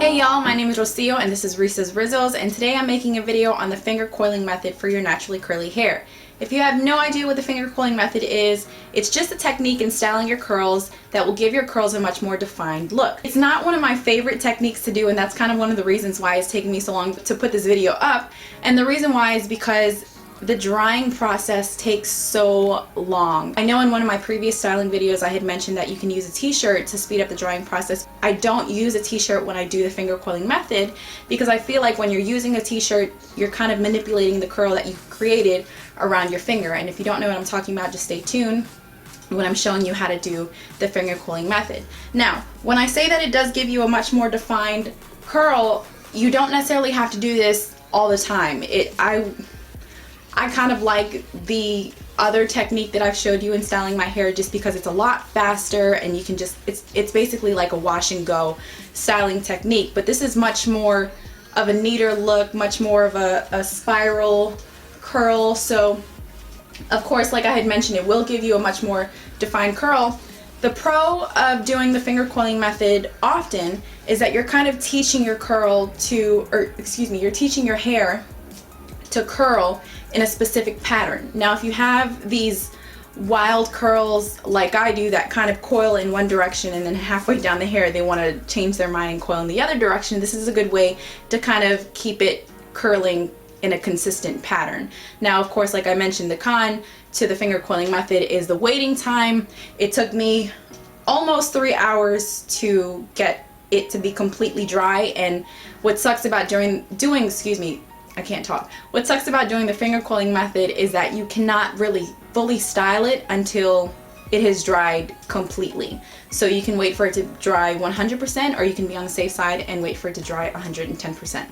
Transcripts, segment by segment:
Hey y'all, my name is Rocio and this is Risa's Rizzles, and today I'm making a video on the finger coiling method for your naturally curly hair. If you have no idea what the finger coiling method is, it's just a technique in styling your curls that will give your curls a much more defined look. It's not one of my favorite techniques to do, and that's kind of one of the reasons why it's taken me so long to put this video up. And the reason why is because the drying process takes so long. I know in one of my previous styling videos I had mentioned that you can use a t-shirt to speed up the drying process. I don't use a t-shirt when I do the finger coiling method because I feel like when you're using a t-shirt, you're kind of manipulating the curl that you've created around your finger. And if you don't know what I'm talking about, just stay tuned when I'm showing you how to do the finger coiling method. Now, when I say that it does give you a much more defined curl, you don't necessarily have to do this all the time. I kind of like the other technique that I've showed you in styling my hair just because it's a lot faster and you can just, it's basically like a wash and go styling technique. But this is much more of a neater look, much more of a spiral curl. So of course, like I had mentioned, it will give you a much more defined curl. The pro of doing the finger coiling method often is that you're kind of teaching your curl to, or excuse me, you're teaching your hair to curl in a specific pattern. Now if you have these wild curls like I do that kind of coil in one direction and then halfway down the hair they want to change their mind and coil in the other direction, this is a good way to kind of keep it curling in a consistent pattern. Now of course, like I mentioned, the con to the finger coiling method is the waiting time. It took me almost 3 hours to get it to be completely dry, and what sucks about What sucks about doing the finger coiling method is that you cannot really fully style it until it has dried completely. So you can wait for it to dry 100%, or you can be on the safe side and wait for it to dry 110%.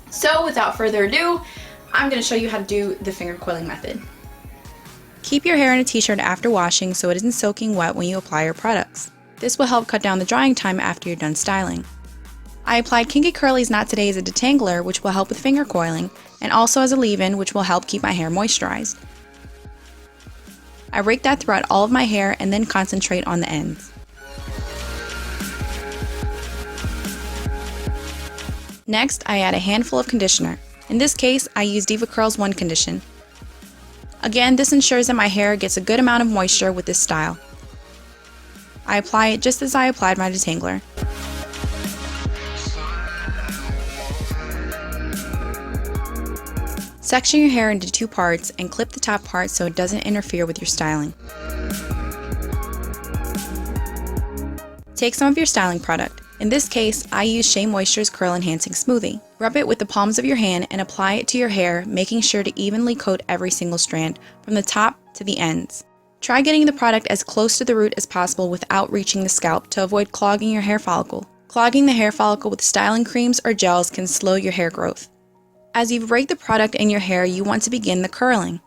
So without further ado, I'm going to show you how to do the finger coiling method. Keep your hair in a t-shirt after washing so it isn't soaking wet when you apply your products. This will help cut down the drying time after you're done styling. I applied Kinky Curly's Not Today as a detangler, which will help with finger coiling, and also as a leave-in, which will help keep my hair moisturized. I rake that throughout all of my hair and then concentrate on the ends. Next, I add a handful of conditioner. In this case, I use DevaCurl's One Condition. Again, this ensures that my hair gets a good amount of moisture with this style. I apply it just as I applied my detangler. Section your hair into 2 parts and clip the top part so it doesn't interfere with your styling. Take some of your styling product. In this case, I use Shea Moisture's Curl Enhancing Smoothie. Rub it with the palms of your hand and apply it to your hair, making sure to evenly coat every single strand, from the top to the ends. Try getting the product as close to the root as possible without reaching the scalp to avoid clogging your hair follicle. Clogging the hair follicle with styling creams or gels can slow your hair growth. As you've raked the product in your hair, you want to begin the curling.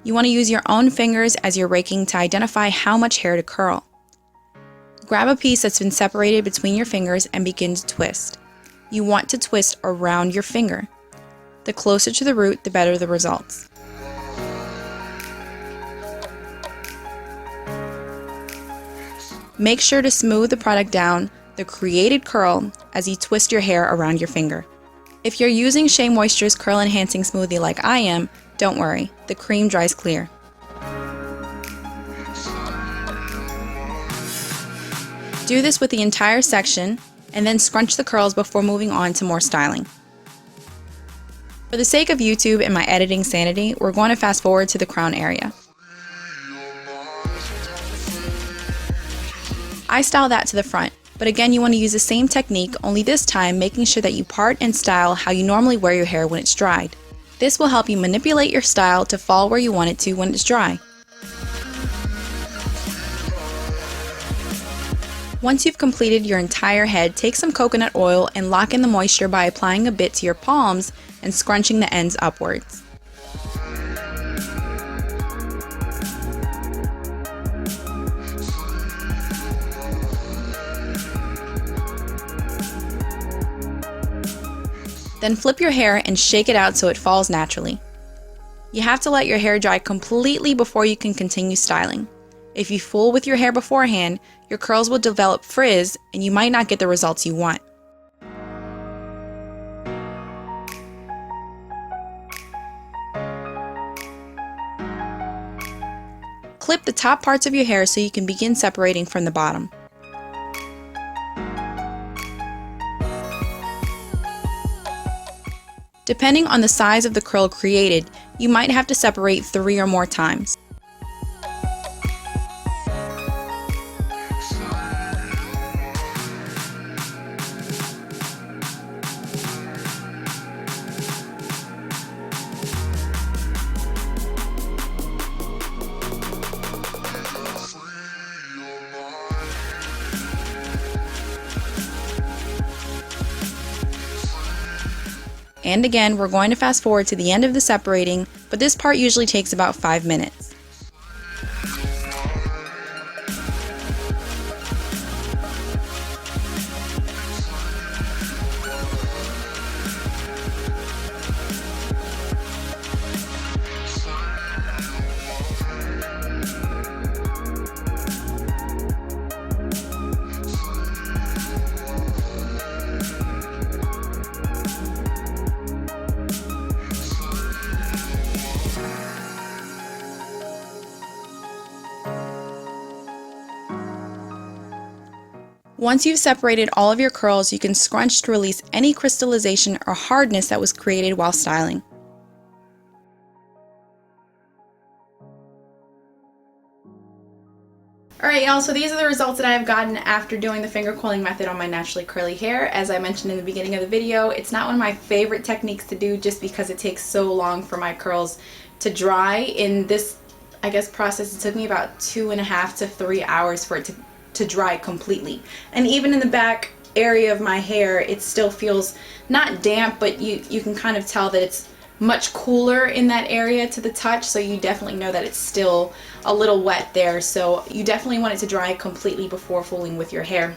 You want to use your own fingers as you're raking to identify how much hair to curl. Grab a piece that's been separated between your fingers and begin to twist. You want to twist around your finger. The closer to the root, the better the results. Make sure to smooth the product down the created curl as you twist your hair around your finger. If you're using Shea Moisture's Curl Enhancing Smoothie like I am, don't worry, the cream dries clear. Do this with the entire section, and then scrunch the curls before moving on to more styling. For the sake of YouTube and my editing sanity, we're going to fast forward to the crown area. I style that to the front. But again, you want to use the same technique, only this time making sure that you part and style how you normally wear your hair when it's dried. This will help you manipulate your style to fall where you want it to when it's dry. Once you've completed your entire head, take some coconut oil and lock in the moisture by applying a bit to your palms and scrunching the ends upwards. Then flip your hair and shake it out so it falls naturally. You have to let your hair dry completely before you can continue styling. If you fool with your hair beforehand, your curls will develop frizz and you might not get the results you want. clip the top parts of your hair so you can begin separating from the bottom. Depending on the size of the curl created, you might have to separate 3 or more times. And again, we're going to fast forward to the end of the separating, but this part usually takes about 5 minutes. Once you've separated all of your curls, you can scrunch to release any crystallization or hardness that was created while styling. Alright y'all, so these are the results that I have gotten after doing the finger coiling method on my naturally curly hair. As I mentioned in the beginning of the video, it's not one of my favorite techniques to do just because it takes so long for my curls to dry. In this, I guess, process, it took me about 2.5 to 3 hours for it to dry completely. And even in the back area of my hair, it still feels not damp, but you can kind of tell that it's much cooler in that area to the touch, so you definitely know that it's still a little wet there. So you definitely want it to dry completely before fooling with your hair.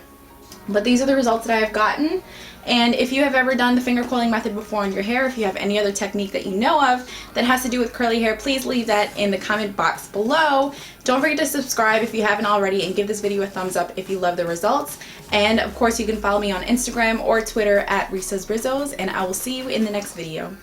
But these are the results that I have gotten. And if you have ever done the finger coiling method before on your hair, if you have any other technique that you know of that has to do with curly hair, please leave that in the comment box below. Don't forget to subscribe if you haven't already, and give this video a thumbs up if you love the results. And of course, you can follow me on Instagram or Twitter at Risa'sRizzos, and I will see you in the next video.